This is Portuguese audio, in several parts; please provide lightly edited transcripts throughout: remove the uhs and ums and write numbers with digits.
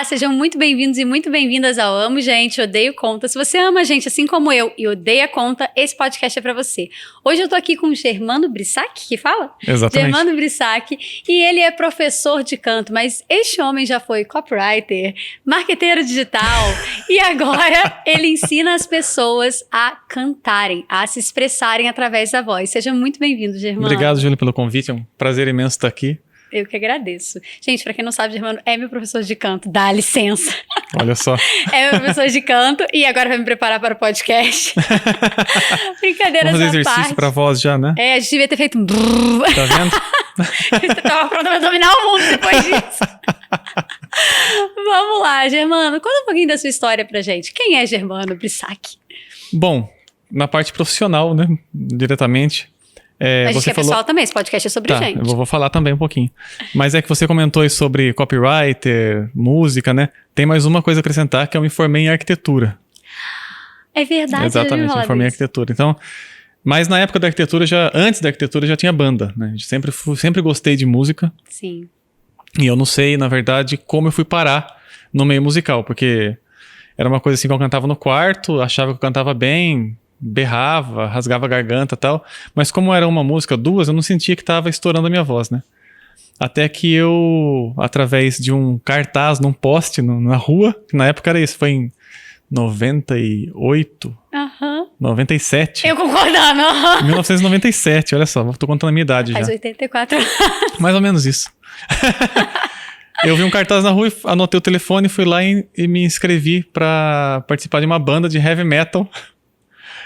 sejam muito bem-vindos e muito bem-vindas ao Amo Gente, Odeio Conta. Se você ama a gente assim como eu e odeia conta, esse podcast é pra você. Hoje eu tô aqui com o Germano Brissac, que fala? Exatamente. Germano Brissac, e ele é professor de canto, mas este homem já foi copywriter, marqueteiro digital e agora ele ensina as pessoas a cantarem, a se expressarem através da voz. Seja muito bem-vindo, Germano. Obrigado, Júlio, pelo convite, é um prazer imenso estar aqui. Eu que agradeço. Gente, pra quem não sabe, Germano é meu professor de canto, dá licença. Olha só. É meu professor de canto e agora vai me preparar para o podcast. Brincadeiras Vamos fazer à exercício parte. pra voz já, né? É, a gente devia ter feito um... Tá vendo? Eu tava pronta pra dominar o mundo depois disso. Vamos lá, Germano. Conta um pouquinho da sua história pra gente. Quem é Germano Brissac? Bom, na parte profissional, né? Diretamente. A gente você quer falou... pessoal também, esse podcast é sobre gente. Eu vou falar também um pouquinho. Mas é que você comentou aí sobre copywriter, música, né? Tem mais uma coisa a acrescentar, que eu me formei em arquitetura. É verdade. Exatamente, eu me formei em arquitetura. Então, mas na época da arquitetura, antes da arquitetura, já tinha banda, né? Sempre gostei de música. Sim. E eu não sei, na verdade, como eu fui parar no meio musical, porque era uma coisa assim que eu cantava no quarto, achava que eu cantava bem, berrava, rasgava a garganta e tal, mas como era uma música, duas, eu não sentia que estava estourando a minha voz, né? Até que eu, através de um cartaz num poste na rua, que na época era isso, foi em 98, 97. Eu concordando. 1997, olha só, tô contando a minha idade Faz já. 84 anos. Mais ou menos isso. Eu vi um cartaz na rua, anotei o telefone, fui lá e me inscrevi pra participar de uma banda de heavy metal.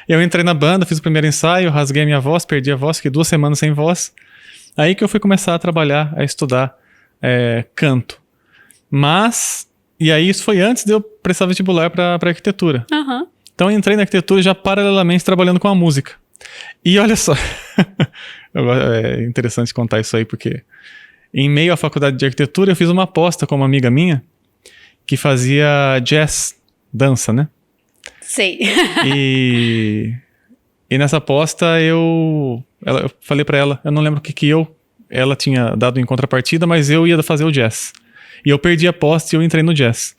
Eu entrei na banda, fiz o primeiro ensaio, rasguei a minha voz, perdi a voz, fiquei 2 semanas sem voz. Aí que eu fui começar a trabalhar, a estudar canto. E aí isso foi antes de eu prestar vestibular pra arquitetura. Uhum. Então eu entrei na arquitetura já paralelamente trabalhando com a música. E olha só, é interessante contar isso aí, porque em meio à faculdade de arquitetura eu fiz uma aposta com uma amiga minha que fazia jazz, dança, né? Sei. E nessa aposta eu falei pra ela, eu não lembro o que ela tinha dado em contrapartida, mas eu ia fazer o jazz. E eu perdi a aposta e eu entrei no jazz.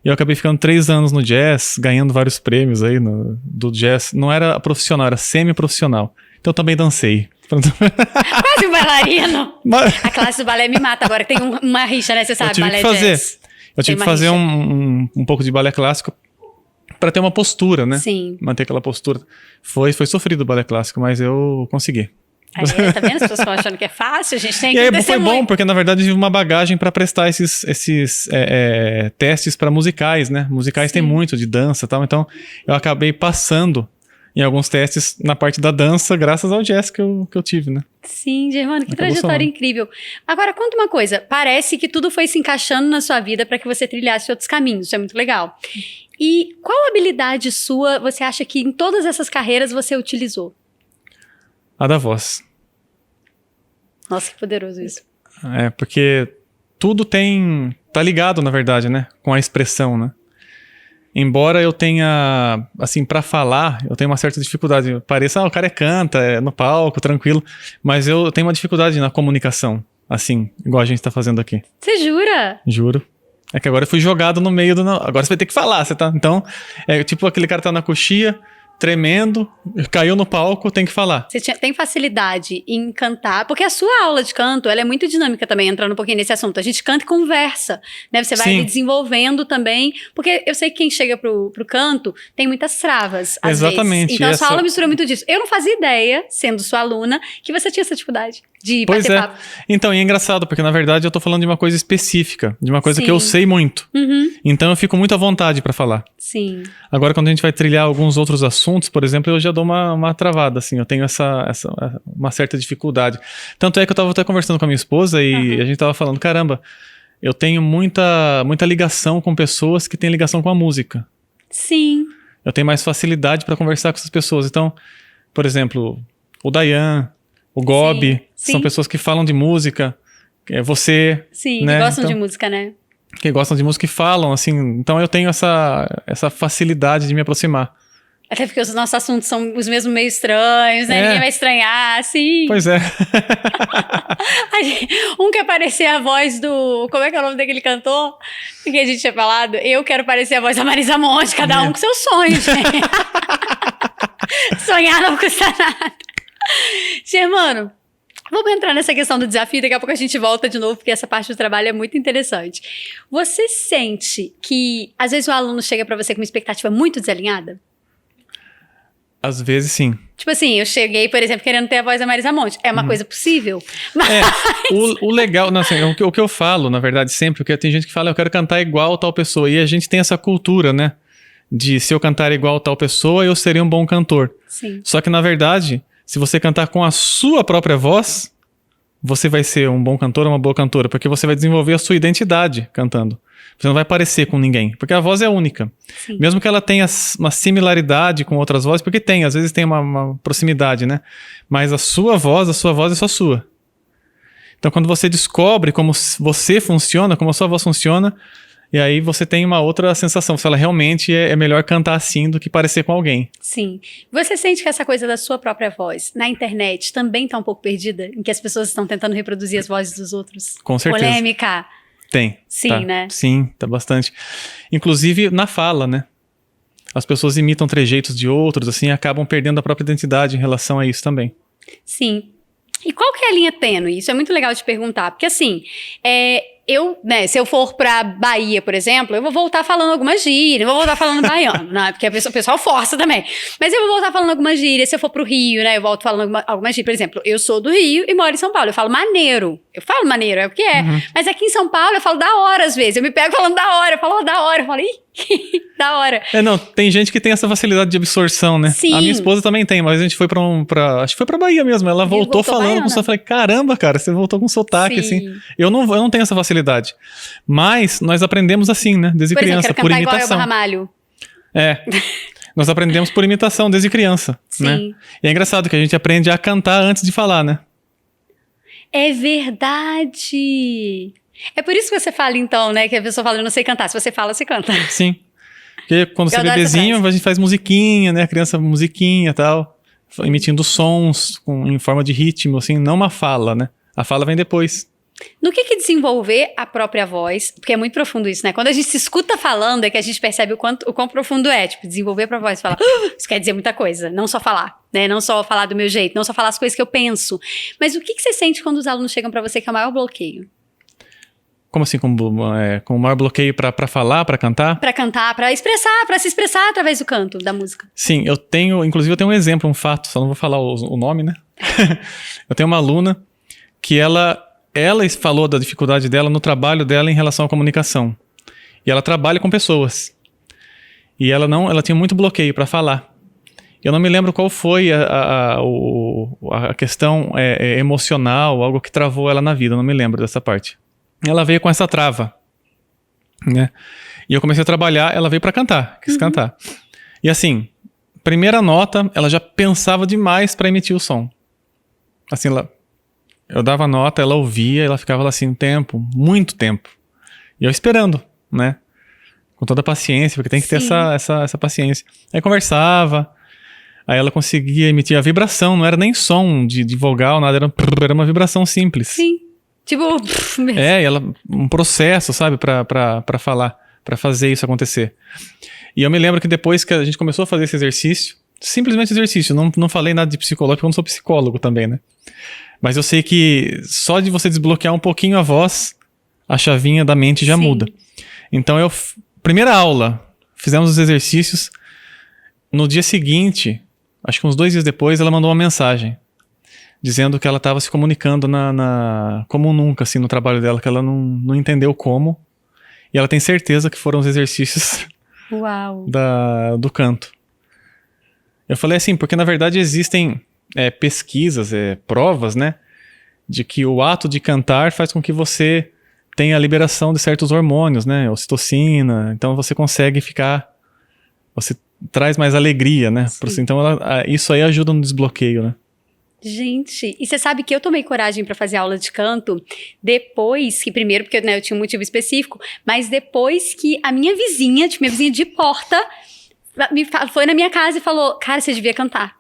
E eu acabei ficando 3 anos no jazz, ganhando vários prêmios aí do jazz. Não era profissional, era semi-profissional. Então eu também dancei. Quase um bailarino. Mas... A classe do balé me mata agora, tem uma rixa, né? Você sabe, balé jazz. Eu tive que fazer um pouco de balé clássico para ter uma postura, né? Sim. Manter aquela postura. Foi sofrido o balé clássico, mas eu consegui. Aí, tá vendo? As pessoas estão achando que é fácil, a gente tem que E aí foi bom, porque na verdade eu tive uma bagagem para prestar esses testes para musicais, né? Musicais tem muito de dança e tal, então eu acabei passando em alguns testes na parte da dança, graças ao jazz que eu tive, né? Sim, Germano, que trajetória incrível. Agora, conta uma coisa, parece que tudo foi se encaixando na sua vida para que você trilhasse outros caminhos, isso é muito legal. E qual habilidade sua você acha que em todas essas carreiras você utilizou? A da voz. Nossa, que poderoso isso. Porque tudo tá ligado, na verdade, né? Com a expressão, né? Embora eu tenha, assim, pra falar, eu tenho uma certa dificuldade. Pareça, o cara canta, no palco, tranquilo. Mas eu tenho uma dificuldade na comunicação, assim, igual a gente tá fazendo aqui. Você jura? Juro. É que agora eu fui jogado no meio agora você vai ter que falar, você tá... Então, tipo aquele cara tá na coxia, tremendo, caiu no palco, tem que falar. Você tem facilidade em cantar, porque a sua aula de canto, ela é muito dinâmica também, entrando um pouquinho nesse assunto. A gente canta e conversa, né? Você vai desenvolvendo também, porque eu sei que quem chega pro canto tem muitas travas, às Exatamente. vezes. Então a sua aula mistura muito disso. Eu não fazia ideia, sendo sua aluna, que você tinha essa dificuldade de bater papo. Então, e é engraçado, porque na verdade eu tô falando de uma coisa específica, de uma coisa que eu sei muito. Uhum. Então eu fico muito à vontade pra falar. Sim. Agora, quando a gente vai trilhar alguns outros assuntos, por exemplo, eu já dou uma travada, assim, eu tenho uma certa dificuldade. Tanto é que eu tava até conversando com a minha esposa e a gente tava falando, caramba, eu tenho muita ligação com pessoas que têm ligação com a música. Sim. Eu tenho mais facilidade pra conversar com essas pessoas. Então, por exemplo, o Dayan, o Gobi, são pessoas que falam de música, você... Sim, né? Que gostam de música, né? Que gostam de música e falam, assim, então eu tenho essa facilidade de me aproximar Até porque os nossos assuntos são os mesmos meio estranhos, né? Ninguém vai estranhar, assim. Pois é. Um quer parecer a voz do... Como é que é o nome daquele cantor? Que a gente tinha falado? Eu quero parecer a voz da Marisa Monte, cada um com seus sonhos, gente. Sonhar não custa nada. Germano, vamos entrar nessa questão do desafio, daqui a pouco a gente volta de novo, porque essa parte do trabalho é muito interessante. Você sente que, às vezes, o aluno chega pra você com uma expectativa muito desalinhada? Às vezes, sim. Tipo assim, eu cheguei, por exemplo, querendo ter a voz da Marisa Monte. É uma coisa possível? Mas... o legal, não, assim, o que eu falo, na verdade, sempre, porque tem gente que fala, eu quero cantar igual tal pessoa, e a gente tem essa cultura, né? De se eu cantar igual tal pessoa, eu seria um bom cantor. Sim. Só que, na verdade, se você cantar com a sua própria voz, você vai ser um bom cantor ou uma boa cantora, porque você vai desenvolver a sua identidade cantando. Você não vai parecer com ninguém, porque a voz é única. Sim. Mesmo que ela tenha uma similaridade com outras vozes, porque tem, às vezes tem uma proximidade, né? Mas a sua voz é só sua. Então, quando você descobre como você funciona, como a sua voz funciona, e aí você tem uma outra sensação, se ela realmente é melhor cantar assim do que parecer com alguém. Sim. Você sente que essa coisa da sua própria voz na internet também tá um pouco perdida? Em que as pessoas estão tentando reproduzir as vozes dos outros? Com certeza. Polêmica. Tem. Sim, tá. né? Sim, tá bastante. Inclusive na fala, né? As pessoas imitam trejeitos de outros, assim, e acabam perdendo a própria identidade em relação a isso também. Sim. E qual que é a linha tênue? Isso é muito legal de perguntar, porque assim, se eu for pra Bahia, por exemplo, eu vou voltar falando algumas gírias, vou voltar falando baiano, né? Porque o pessoal força também. Mas eu vou voltar falando algumas gírias. Se eu for pro Rio, né? Eu volto falando algumas gírias. Por exemplo, eu sou do Rio e moro em São Paulo. Eu falo maneiro. Eu falo maneiro, é o que é. Uhum. Mas aqui em São Paulo eu falo da hora às vezes. Eu me pego falando da hora. Eu falo da hora. Eu falo, ih, da hora. Não, tem gente que tem essa facilidade de absorção, né? Sim. A minha esposa também tem, mas a gente foi acho que foi pra Bahia mesmo. Ela voltou falando com sotaque. Eu falei, caramba, cara, você voltou com sotaque, Sim. assim. Eu não tenho essa facilidade. Mas nós aprendemos assim, né? Desde por criança, exemplo, por quero cantar imitação. igual eu Ramalho. Nós aprendemos por imitação desde criança, Sim. né? E é engraçado que a gente aprende a cantar antes de falar, né? É verdade. É por isso que você fala, então, né? Que a pessoa fala, eu não sei cantar. Se você fala, você canta. Sim. Porque quando você é bebezinho, a gente faz musiquinha, né? A criança musiquinha e tal. Emitindo sons em forma de ritmo, assim. Não uma fala, né? A fala vem depois. No que desenvolver a própria voz, porque é muito profundo isso, né? Quando a gente se escuta falando, é que a gente percebe o quão profundo é. Tipo, desenvolver a própria voz, falar, isso quer dizer muita coisa. Não só falar, né? Não só falar do meu jeito, não só falar as coisas que eu penso. Mas o que você sente quando os alunos chegam pra você que é o maior bloqueio? Como assim, com o maior bloqueio pra falar, pra cantar? Pra cantar, pra se expressar através do canto, da música. Sim, inclusive eu tenho um exemplo, um fato, só não vou falar o nome, né? Eu tenho uma aluna que ela falou da dificuldade dela no trabalho dela em relação à comunicação. E ela trabalha com pessoas. E ela tinha muito bloqueio pra falar. Eu não me lembro qual foi a questão emocional, algo que travou ela na vida, eu não me lembro dessa parte. Ela veio com essa trava, né? E eu comecei a trabalhar, ela veio pra cantar, quis cantar. E assim, primeira nota, ela já pensava demais pra emitir o som. Assim, eu dava nota, ela ouvia, ela ficava lá assim um tempo, muito tempo. E eu esperando, né? Com toda a paciência, porque tem que ter essa paciência. Aí conversava, aí ela conseguia emitir a vibração, não era nem som de vogal, nada, era uma vibração simples. Sim. Tipo, um processo, sabe, pra falar, pra fazer isso acontecer. E eu me lembro que depois que a gente começou a fazer esse exercício, simplesmente exercício, não falei nada de psicológico, porque eu não sou psicólogo também, né? Mas eu sei que só de você desbloquear um pouquinho a voz, a chavinha da mente já muda. Então primeira aula, fizemos os exercícios, no dia seguinte, acho que uns 2 dias depois, ela mandou uma mensagem. Dizendo que ela estava se comunicando como nunca, assim, no trabalho dela, que ela não entendeu como. E ela tem certeza que foram os exercícios do canto. Eu falei assim, porque na verdade existem pesquisas, provas, né? De que o ato de cantar faz com que você tenha a liberação de certos hormônios, né? Ocitocina, então você consegue você traz mais alegria, né? Então isso aí ajuda no desbloqueio, né? Gente, e você sabe que eu tomei coragem pra fazer aula de canto depois que, primeiro, porque eu tinha um motivo específico, mas depois que a minha vizinha de porta, foi na minha casa e falou, cara, você devia cantar.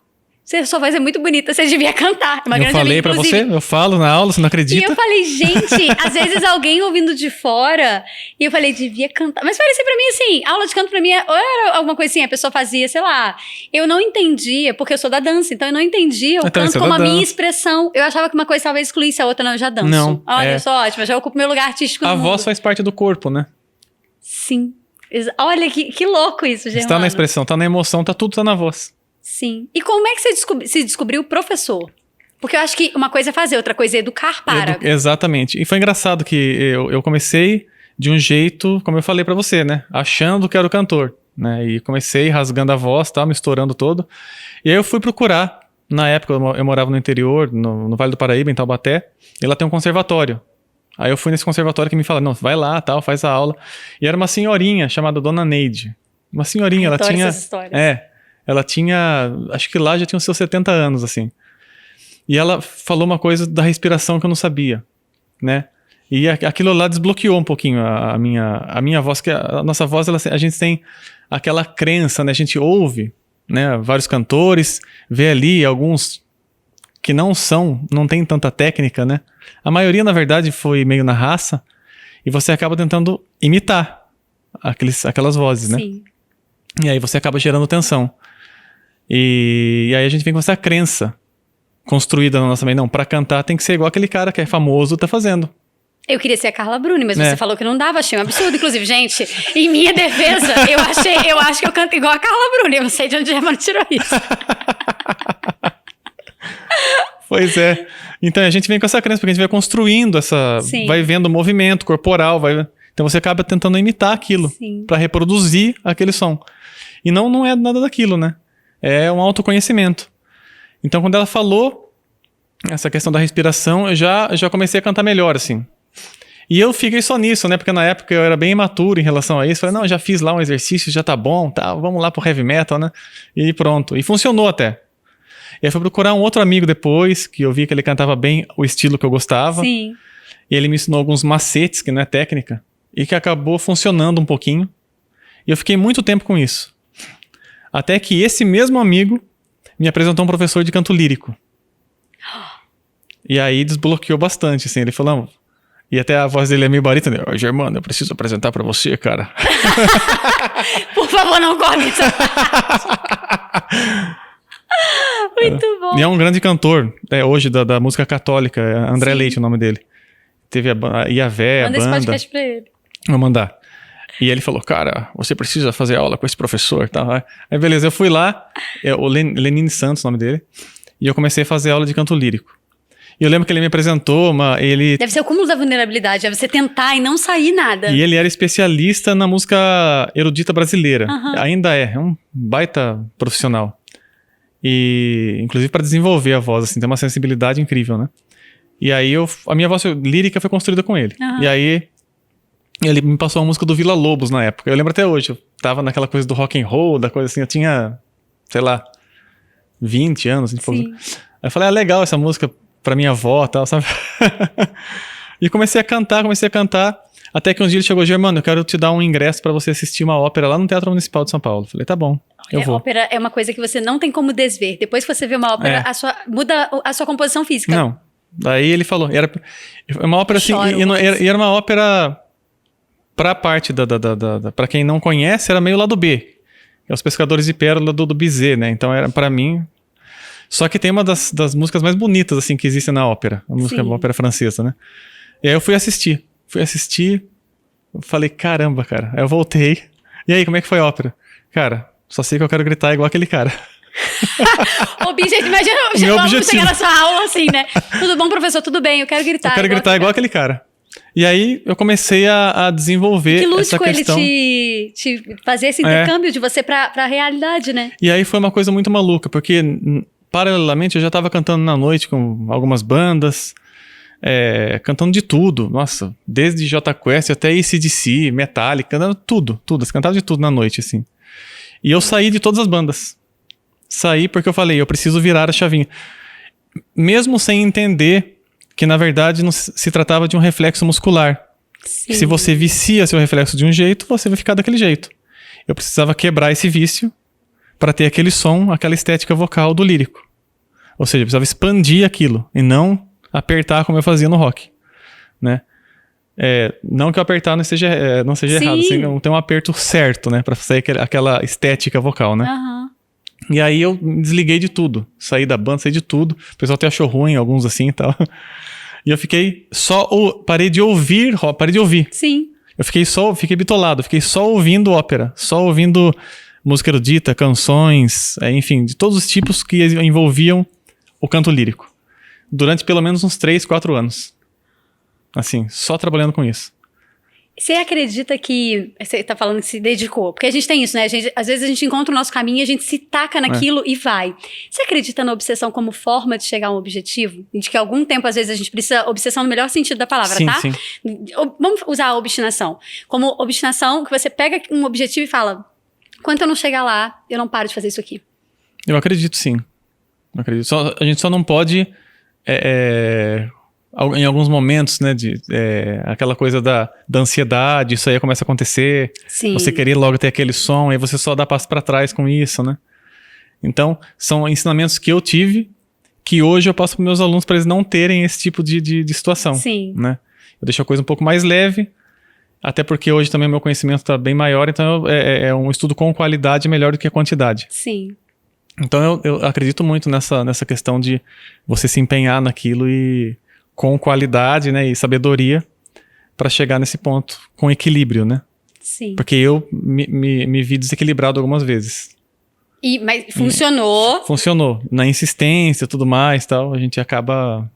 Sua voz é muito bonita, você devia cantar. Uma Eu grande falei amiga, pra inclusive. você, eu falo na aula, você não E acredita? eu falei, gente, às vezes alguém ouvindo de fora, e eu falei, devia cantar. Mas parecia pra mim assim, aula de canto pra mim, ou era alguma coisa assim, a pessoa fazia, sei lá. Eu não entendia, porque eu sou da dança, então eu não entendia o Então, canto você é como da a minha dança. expressão. Eu achava que uma coisa talvez excluísse a outra, não, eu já danço. Não, Olha, eu sou ótima, já ocupo meu lugar artístico no A mundo. voz faz parte do corpo, né? Sim. Olha, que louco isso, Germano. Está na expressão, tá na emoção, tudo tá na voz. Sim. E como é que você se descobriu professor? Porque eu acho que uma coisa é fazer, outra coisa é educar para. Exatamente. E foi engraçado que eu comecei de um jeito, como eu falei pra você, né? Achando que era o cantor, né? E comecei rasgando a voz, tá? Me estourando todo. E aí eu fui procurar. Na época eu morava no interior, no Vale do Paraíba, em Taubaté. E lá tem um conservatório. Aí eu fui nesse conservatório que me fala, não, vai lá, tal, faz a aula. E era uma senhorinha chamada Dona Neide. Uma senhorinha, ela Adoro tinha... essas histórias. Ela tinha, acho que lá já tinha os seus 70 anos, assim. E ela falou uma coisa da respiração que eu não sabia, né? E aquilo lá desbloqueou um pouquinho a minha voz, que a nossa voz, a gente tem aquela crença, né? A gente ouve, né? Vários cantores, vê ali alguns que não tem tanta técnica, né? A maioria, na verdade, foi meio na raça, e você acaba tentando imitar aquelas vozes, né? Sim. E aí você acaba gerando tensão. E aí a gente vem com essa crença construída na nossa mente. Não, pra cantar tem que ser igual aquele cara que é famoso tá fazendo. Eu queria ser a Carla Bruni, mas É. você falou que não dava, achei um absurdo. Inclusive, gente, em minha defesa, eu acho que eu canto igual a Carla Bruni. Eu não sei de onde o Germano tirou isso. Pois é. Então a gente vem com essa crença, porque a gente vai construindo Sim. vai vendo o movimento corporal, então você acaba tentando imitar aquilo Sim. pra reproduzir aquele som. E não é nada daquilo, né? É um autoconhecimento. Então quando ela falou essa questão da respiração, eu já comecei a cantar melhor, assim. E eu fiquei só nisso, né? Porque na época eu era bem imaturo em relação a isso. Falei, não, já fiz lá um exercício, já tá bom, tá, vamos lá pro heavy metal, né? E pronto. E funcionou até. E aí fui procurar um outro amigo depois, que eu vi que ele cantava bem o estilo que eu gostava. Sim. E ele me ensinou alguns macetes, que não é técnica, e que acabou funcionando um pouquinho. E eu fiquei muito tempo com isso. Até que esse mesmo amigo me apresentou um professor de canto lírico. E aí desbloqueou bastante, assim. Ele falou... E até a voz dele é meio barita, né? Ô, Germano, eu preciso apresentar pra você, cara. Por favor, não corte isso. Muito bom. E é um grande cantor, hoje, da música católica. É André Sim. Leite, o nome dele. Teve a Iavé, Manda a esse banda. podcast pra ele. Vou mandar. E ele falou, cara, você precisa fazer aula com esse professor. Tá? Aí beleza, eu fui lá, o Lenine Santos, o nome dele, e eu comecei a fazer aula de canto lírico. E eu lembro que ele me apresentou, Deve ser o cúmulo da vulnerabilidade, é você tentar e não sair nada. e ele era especialista na música erudita brasileira. Aham. Ainda é um baita profissional. E inclusive para desenvolver a voz, assim, tem uma sensibilidade incrível, né? E aí a minha voz lírica foi construída com ele. Aham. E aí ele me passou uma música do Vila Lobos na época. Eu lembro até hoje, eu tava naquela coisa do rock and roll, da coisa assim, eu tinha, sei lá, 20 anos. Sim. Aí eu falei, legal essa música pra minha avó e tal, sabe? E comecei a cantar, até que um dia ele chegou, Germano, eu quero te dar um ingresso pra você assistir uma ópera lá no Teatro Municipal de São Paulo. Falei, tá bom, eu vou. Ópera é uma coisa que você não tem como desver. Depois que você vê uma ópera, muda a sua composição física. Não. Daí ele falou, era uma ópera assim, Choro, e era uma ópera pra parte pra quem não conhece, era meio lado B. É Os Pescadores de Pérola do Bizet, né? Então era pra mim. Só que tem uma das músicas mais bonitas assim que existe na ópera, uma ópera francesa, né? E aí eu fui assistir, eu falei, caramba, cara. Aí eu voltei. E aí, como é que foi a ópera? Cara, só sei que eu quero gritar igual aquele cara. Gente, imagina Meu vamos objetivo. chegar na sua aula assim, né? Tudo bom, professor? Tudo bem, eu quero gritar. Eu quero gritar igual aquele cara. E aí eu comecei a desenvolver Que essa lúdico questão. ele te fazer esse intercâmbio de você pra realidade, né? E aí foi uma coisa muito maluca, porque paralelamente eu já estava cantando na noite com algumas bandas, cantando de tudo. Nossa, desde Jota Quest até AC/DC, Metallica, cantando tudo. Cantava de tudo na noite, assim. E eu saí de todas as bandas. Saí porque eu falei, eu preciso virar a chavinha. Mesmo sem entender que, na verdade, não se tratava de um reflexo muscular. Sim. Se você vicia seu reflexo de um jeito, você vai ficar daquele jeito. Eu precisava quebrar esse vício para ter aquele som, aquela estética vocal do lírico. Ou seja, eu precisava expandir aquilo e não apertar como eu fazia no rock, né? Não que eu apertar não seja errado, assim, não tem um aperto certo, né? Pra sair aquela estética vocal, né? E aí eu me desliguei de tudo. Saí da banda, saí de tudo. O pessoal até achou ruim, alguns assim e tal. E eu fiquei parei de ouvir rock, parei de ouvir. Sim. Eu fiquei bitolado, fiquei só ouvindo ópera, só ouvindo música erudita, canções, enfim, de todos os tipos que envolviam o canto lírico. Durante pelo menos uns 3, 4 anos. Assim, só trabalhando com isso. Você acredita que... Você tá falando que se dedicou. Porque a gente tem isso, né? Às vezes a gente encontra o nosso caminho e a gente se taca naquilo e vai. Você acredita na obsessão como forma de chegar a um objetivo? De que algum tempo, às vezes, a gente precisa... Obsessão no melhor sentido da palavra, sim, tá? Sim. Vamos usar a obstinação. Como obstinação, que você pega um objetivo e fala... Enquanto eu não chegar lá, eu não paro de fazer isso aqui. Eu acredito, sim. Eu acredito. A gente só não pode... em alguns momentos, né, aquela coisa da ansiedade, isso aí começa a acontecer. Sim. Você querer logo ter aquele som, aí você só dá passo pra trás com isso, né? Então, são ensinamentos que eu tive, que hoje eu passo para meus alunos para eles não terem esse tipo de situação. Sim. Né? Eu deixo a coisa um pouco mais leve, até porque hoje também o meu conhecimento está bem maior, então é um estudo com qualidade melhor do que a quantidade. Sim. Então eu acredito muito nessa questão de você se empenhar naquilo e com qualidade, né, e sabedoria para chegar nesse ponto com equilíbrio, né? Sim. Porque eu me vi desequilibrado algumas vezes. Mas funcionou. Funcionou. Na insistência e tudo mais, tal, a gente acaba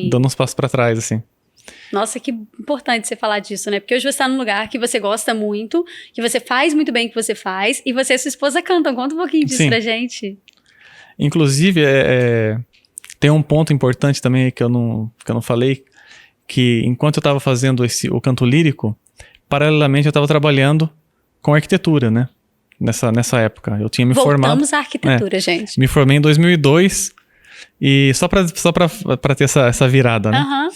dando uns passos para trás, assim. Nossa, que importante você falar disso, né? Porque hoje você está num lugar que você gosta muito, que você faz muito bem o que você faz, e você e sua esposa cantam. Conta um pouquinho disso pra gente. Inclusive, tem um ponto importante também que eu não falei, que enquanto eu estava fazendo o canto lírico, paralelamente eu estava trabalhando com arquitetura, né? Nessa época. Eu tinha me formado... Voltamos à arquitetura, gente. Me formei em 2002, e só para ter essa virada, né?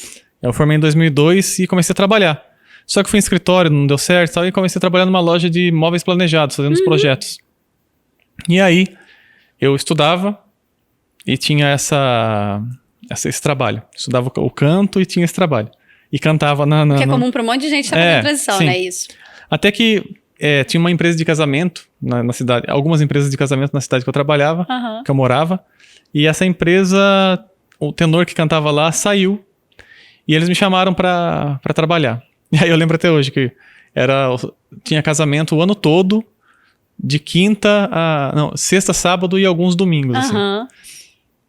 Eu formei em 2002 e comecei a trabalhar. Só que fui em escritório, não deu certo, e comecei a trabalhar numa loja de móveis planejados, fazendo os projetos. E aí, eu estudava e tinha esse trabalho. Estudava o canto e tinha esse trabalho. E cantava que é comum para um monte de gente que tá fazendo transição, sim. né? Isso. Até que tinha uma empresa de casamento na cidade, algumas empresas de casamento na cidade que eu trabalhava, que eu morava. E essa empresa, o tenor que cantava lá saiu. E eles me chamaram pra trabalhar. E aí eu lembro até hoje que tinha casamento o ano todo, de sexta, sábado e alguns domingos, assim.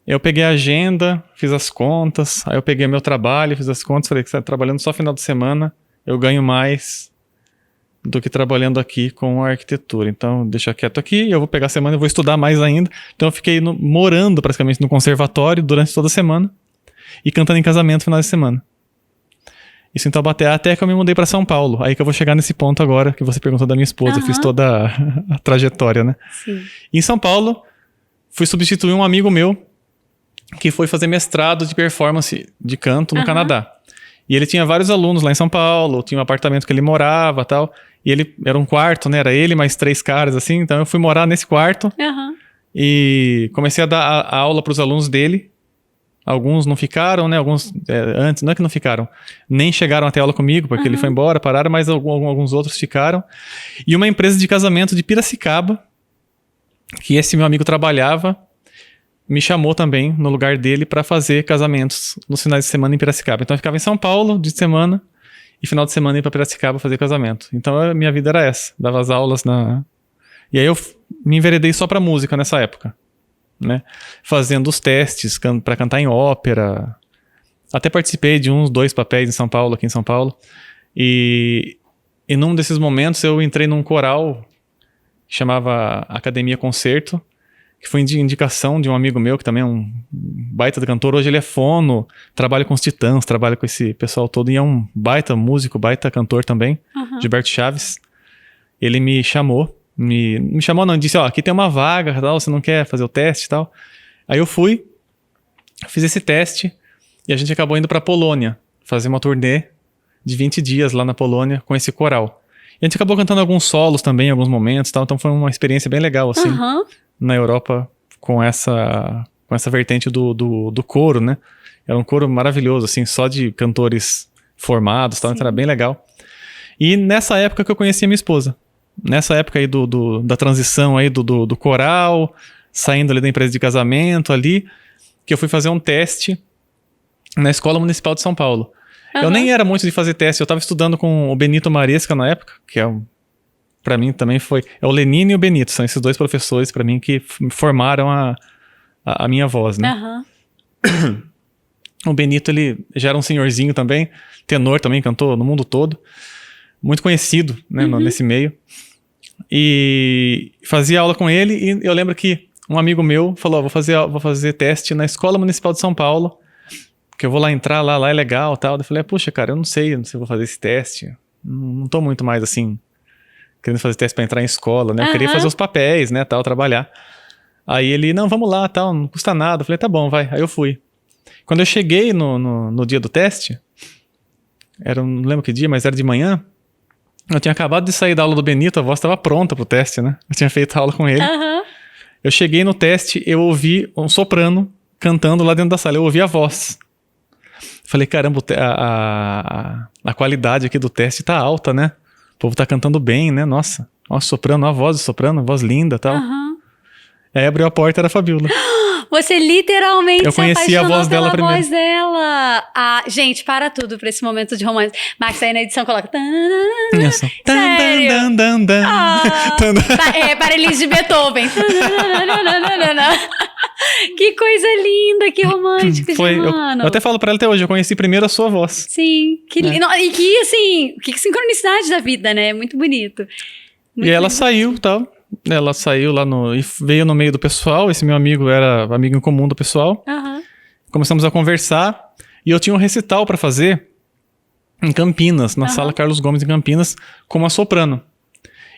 Eu peguei a agenda, fiz as contas, aí eu peguei meu trabalho, fiz as contas, falei que você tá trabalhando só final de semana, eu ganho mais do que trabalhando aqui com a arquitetura. Então, deixa quieto aqui, eu vou pegar a semana e vou estudar mais ainda. Então eu fiquei morando praticamente no conservatório durante toda a semana e cantando em casamento no final de semana. Isso em Taubaté, até que eu me mudei para São Paulo. Aí que eu vou chegar nesse ponto agora, que você perguntou da minha esposa. Eu fiz toda a trajetória, né? Sim. E em São Paulo, fui substituir um amigo meu que foi fazer mestrado de performance de canto no Canadá. E ele tinha vários alunos lá em São Paulo, tinha um apartamento que ele morava e tal. E ele era um quarto, né? Era ele mais 3 caras, assim. Então eu fui morar nesse quarto e comecei a dar a aula para os alunos dele. Alguns não ficaram, né? Alguns antes, não é que não ficaram, nem chegaram até aula comigo, porque ele foi embora, pararam, mas alguns outros ficaram. E uma empresa de casamento de Piracicaba, que esse meu amigo trabalhava, me chamou também no lugar dele para fazer casamentos nos finais de semana em Piracicaba. Então eu ficava em São Paulo de semana e final de semana ia para Piracicaba fazer casamento. Então a minha vida era essa, dava as aulas E aí eu me enveredei só para música nessa época. Né? Fazendo os testes para cantar em ópera. Até participei de 2 papéis aqui em São Paulo. E num desses momentos eu entrei num coral que chamava Academia Concerto, que foi indicação de um amigo meu, que também é um baita de cantor. Hoje ele é fono, trabalha com os Titãs, trabalha com esse pessoal todo, e é um baita músico, baita cantor também, Gilberto Chaves. Ele me chamou. Me chamou não, disse, aqui tem uma vaga, tal, você não quer fazer o teste e tal. Aí eu fui, fiz esse teste e a gente acabou indo pra Polônia, fazer uma turnê de 20 dias lá na Polônia com esse coral. E a gente acabou cantando alguns solos também, em alguns momentos e tal. Então foi uma experiência bem legal, assim, na Europa, com essa vertente do coro, né? Era um coro maravilhoso, assim, só de cantores formados e tal, então era bem legal. E nessa época que eu conheci a minha esposa. Nessa época aí da transição aí do coral, saindo ali da empresa de casamento ali, que eu fui fazer um teste na Escola Municipal de São Paulo. Eu nem era muito de fazer teste, eu tava estudando com o Benito Maresca na época, que pra mim também é o Lenine e o Benito, são esses dois professores pra mim que formaram a minha voz, né? O Benito, ele já era um senhorzinho também, tenor também, cantou no mundo todo, muito conhecido, né, nesse meio. E fazia aula com ele, e eu lembro que um amigo meu falou, vou fazer teste na Escola Municipal de São Paulo, que eu vou lá entrar, lá é legal, tal. Eu falei, puxa, cara, eu não sei se eu vou fazer esse teste. Não tô muito mais, assim, querendo fazer teste pra entrar em escola, né? Eu queria fazer os papéis, né, tal, trabalhar. Aí ele, não, vamos lá, tal, não custa nada. Eu falei, tá bom, vai. Aí eu fui. Quando eu cheguei no dia do teste, não lembro que dia, mas era de manhã, eu tinha acabado de sair da aula do Benito, a voz estava pronta pro teste, né? Eu tinha feito a aula com ele. Eu cheguei no teste, eu ouvi um soprano cantando lá dentro da sala, eu ouvi a voz. Falei, caramba, a qualidade aqui do teste tá alta, né? O povo tá cantando bem, né? Nossa, soprano, a voz do soprano, voz linda e tal. Aí abriu a porta, era a Fabiola. Você literalmente eu conheci a voz dela primeiro. Voz dela. Gente, para tudo pra esse momento de romance. Max, aí na edição coloca... Isso. Sério? Para Elis de Beethoven. Que coisa linda, que romântico, eu até falo pra ela até hoje, eu conheci primeiro a sua voz. Sim, que lindo. E que, assim, que sincronicidade da vida, né? Muito bonito. E ela saiu, tal. Ela saiu lá e veio no meio do pessoal. Esse meu amigo era amigo em comum do pessoal. Começamos a conversar. E eu tinha um recital pra fazer em Campinas, na Sala Carlos Gomes em Campinas, com uma soprano.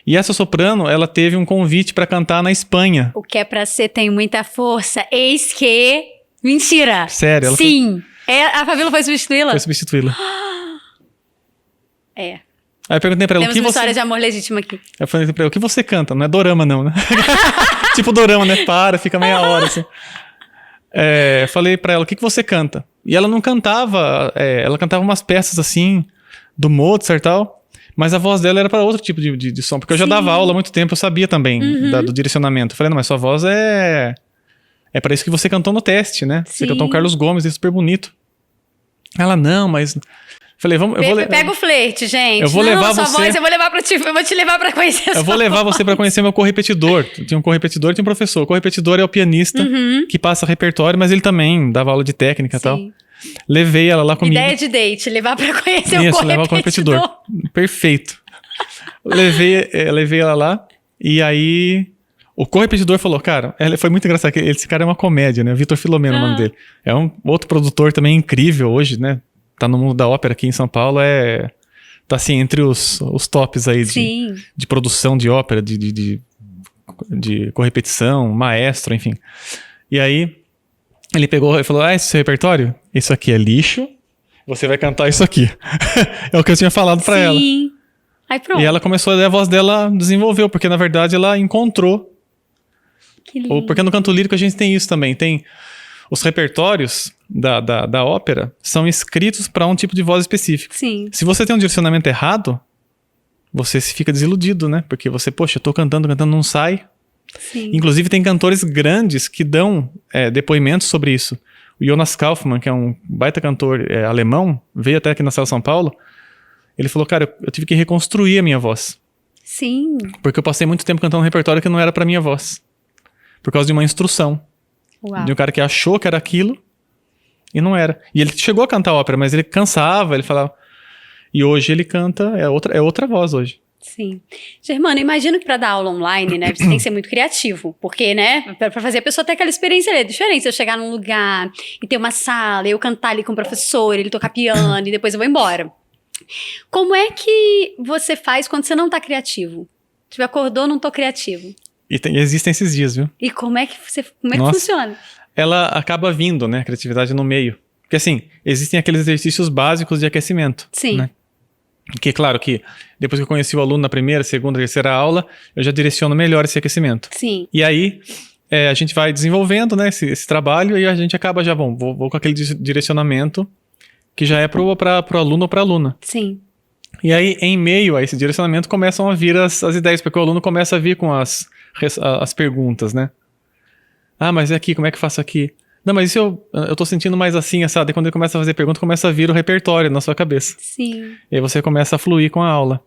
E essa soprano, ela teve um convite pra cantar na Espanha. O que é pra ser tem muita força. Eis que... Mentira. Sério? Sim. A Fabiola foi substituí-la? Foi substituí-la. É. Aí eu perguntei pra ela, Temos uma história de amor legítima aqui. Eu falei pra ela, o que você canta? Não é dorama não, né? Tipo dorama, né? Fica meia hora, assim. Falei pra ela, o que você canta? E ela não cantava, ela cantava umas peças, assim, do Mozart e tal, mas a voz dela era pra outro tipo de som, porque eu já dava aula há muito tempo, eu sabia também do direcionamento. Eu falei, não, mas sua voz é pra isso que você cantou no teste, né? Você cantou o Carlos Gomes, é super bonito. Ela, não, mas... Falei, pega o flerte, gente. Eu vou levar você. Voz, eu vou te levar pra conhecer. Eu vou levar você pra conhecer meu correpetidor. Tinha um correpetidor e tinha um professor. O correpetidor é o pianista que passa repertório, mas ele também dava aula de técnica e tal. Levei ela lá comigo. Ideia de date, levar pra conhecer levar o correpetidor. Perfeito. Levei ela lá e aí o correpetidor falou, cara, foi muito engraçado. Esse cara é uma comédia, né? Vitor Filomeno, o nome dele. É um outro produtor também incrível hoje, né? Tá no mundo da ópera aqui em São Paulo, tá assim, entre os tops aí de produção de ópera, de correpetição, maestro, enfim. E aí, ele pegou e falou, esse é seu repertório? Isso aqui é lixo, você vai cantar isso aqui. É o que eu tinha falado pra ela. Sim. Aí pronto. E ela começou a voz dela desenvolveu, porque na verdade ela encontrou. Que lindo. Porque no canto lírico a gente tem isso também, tem... Os repertórios da ópera são escritos para um tipo de voz específico. Sim. Se você tem um direcionamento errado, você fica desiludido, né? Porque você, poxa, eu tô cantando, não sai. Sim. Inclusive tem cantores grandes que dão depoimentos sobre isso. O Jonas Kaufmann, que é um baita cantor alemão, veio até aqui na Sala São Paulo. Ele falou, cara, eu tive que reconstruir a minha voz. Sim. Porque eu passei muito tempo cantando um repertório que não era pra minha voz. Por causa de uma instrução. Uau. De um cara que achou que era aquilo e não era. E ele chegou a cantar ópera, mas ele cansava, ele falava... E hoje ele canta, é outra voz hoje. Sim. Germano, imagino que para dar aula online, né, você tem que ser muito criativo, porque, né, para fazer a pessoa ter aquela experiência ali, é diferente se eu chegar num lugar e ter uma sala, eu cantar ali com o professor, ele tocar piano e depois eu vou embora. Como é que você faz quando você não tá criativo? Tipo, acordou, não tô criativo. E existem esses dias, viu? E como é que funciona? Ela acaba vindo, né, a criatividade no meio. Porque assim, existem aqueles exercícios básicos de aquecimento. Sim. Né? Que, claro, que depois que eu conheci o aluno na primeira, segunda, terceira aula, eu já direciono melhor esse aquecimento. Sim. E aí, a gente vai desenvolvendo, né, esse trabalho e a gente acaba já, vou com aquele direcionamento que já é pro aluno ou pra aluna. Sim. E aí, em meio a esse direcionamento, começam a vir as ideias, porque o aluno começa a vir com as perguntas, né? Ah, mas e aqui, como é que eu faço aqui? Não, mas isso eu tô sentindo mais assim, sabe? Quando ele começa a fazer pergunta, começa a vir o repertório na sua cabeça. Sim. E aí você começa a fluir com a aula.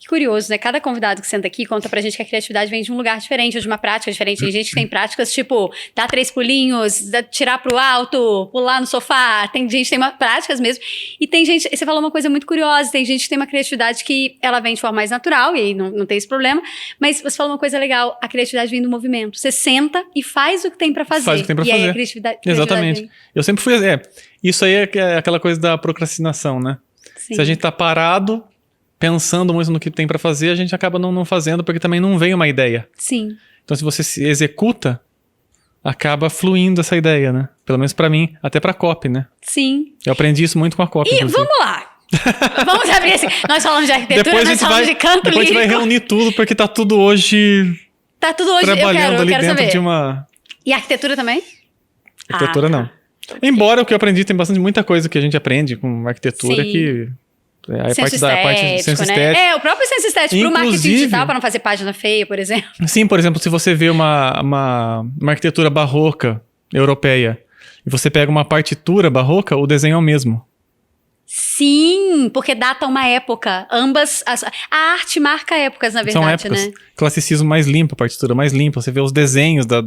Que curioso, né? Cada convidado que senta aqui conta pra gente que a criatividade vem de um lugar diferente, ou de uma prática diferente. Tem gente que tem práticas tipo dar 3 pulinhos, tirar pro alto, pular no sofá. Tem gente que tem práticas mesmo. E tem gente, você falou uma coisa muito curiosa, tem gente que tem uma criatividade que ela vem de forma mais natural, e aí não tem esse problema. Mas você falou uma coisa legal, a criatividade vem do movimento. Você senta e faz o que tem pra fazer. Faz o que tem pra fazer. Aí a criatividade Exatamente. vem. Eu sempre fui... isso aí é aquela coisa da procrastinação, né? Sim. Se a gente tá parado, pensando muito no que tem pra fazer, a gente acaba não fazendo, porque também não vem uma ideia. Sim. Então, se você se executa, acaba fluindo essa ideia, né? Pelo menos pra mim, até pra copy, né? Sim. Eu aprendi isso muito com a copy. E inclusive. vamos lá. Vamos abrir esse... Nós falamos de arquitetura, nós falamos de canto depois a gente vai lírico. reunir tudo, porque tá tudo hoje... Tá tudo hoje, trabalhando eu ali quero dentro saber. de uma... E arquitetura também? Arquitetura não. Embora o que eu aprendi, tem bastante muita coisa que a gente aprende com arquitetura. Sim. Que... a Senso parte de senso estético, né? estético. O próprio senso estético pro marketing Inclusive- digital, pra não fazer página feia, por exemplo. Sim, por exemplo, se você vê uma arquitetura barroca europeia e você pega uma partitura barroca, o desenho é o mesmo. Sim, porque data uma época. Ambas. A arte marca épocas, na São verdade, épocas. né? Classicismo mais limpo, partitura mais limpa. Você vê os desenhos da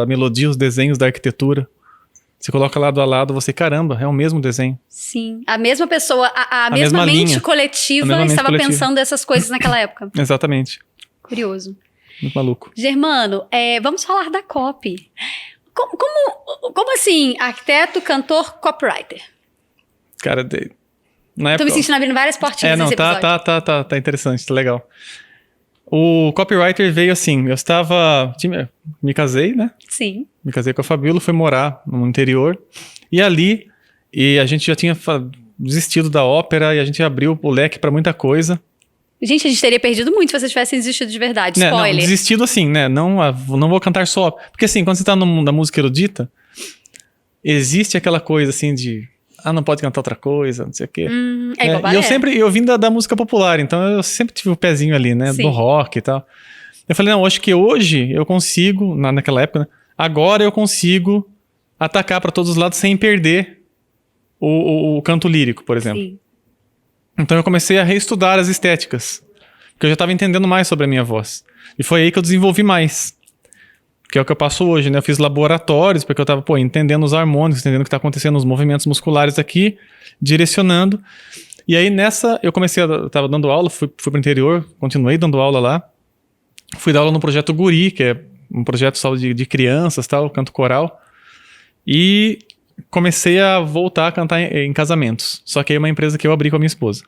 melodia, os desenhos da arquitetura. Você coloca lado a lado, você, caramba, é o mesmo desenho. Sim. A mesma pessoa, a mesma mesma mente linha. coletiva A mesma mente estava coletiva. pensando essas coisas naquela época. Exatamente. Curioso. Muito maluco. Germano, vamos falar da copy. Como assim, arquiteto, cantor, copywriter? Cara, na Tô época... me sentindo abrindo várias portinhas não, nesse episódio. tá interessante, tá legal. O copywriter veio assim, me casei, né? Sim. Me casei com a Fabíola, fui morar no interior. E ali, a gente já tinha desistido da ópera e a gente abriu o leque pra muita coisa. Gente, a gente teria perdido muito se vocês tivessem desistido de verdade. Né, Spoiler. não, desistido assim, né? Não vou cantar só. Porque assim, quando você tá no mundo da música erudita, existe aquela coisa assim de... não pode cantar outra coisa, não sei o quê. Igual E balé. eu vim da música popular, então eu sempre tive o pezinho ali, né? Sim. Do rock e tal. Eu falei, não, acho que hoje eu consigo, naquela época, né? Agora eu consigo atacar pra todos os lados sem perder o canto lírico, por exemplo. Sim. Então eu comecei a reestudar as estéticas, porque eu já estava entendendo mais sobre a minha voz. E foi aí que eu desenvolvi mais. Que é o que eu passo hoje, né? Eu fiz laboratórios, porque eu tava, entendendo os harmônicos, entendendo o que tá acontecendo nos movimentos musculares aqui, direcionando. E aí eu tava dando aula, fui pro interior, continuei dando aula lá. Fui dar aula no projeto Guri, que é um projeto só de crianças, tal, canto coral. E comecei a voltar a cantar em casamentos. Só que aí é uma empresa que eu abri com a minha esposa.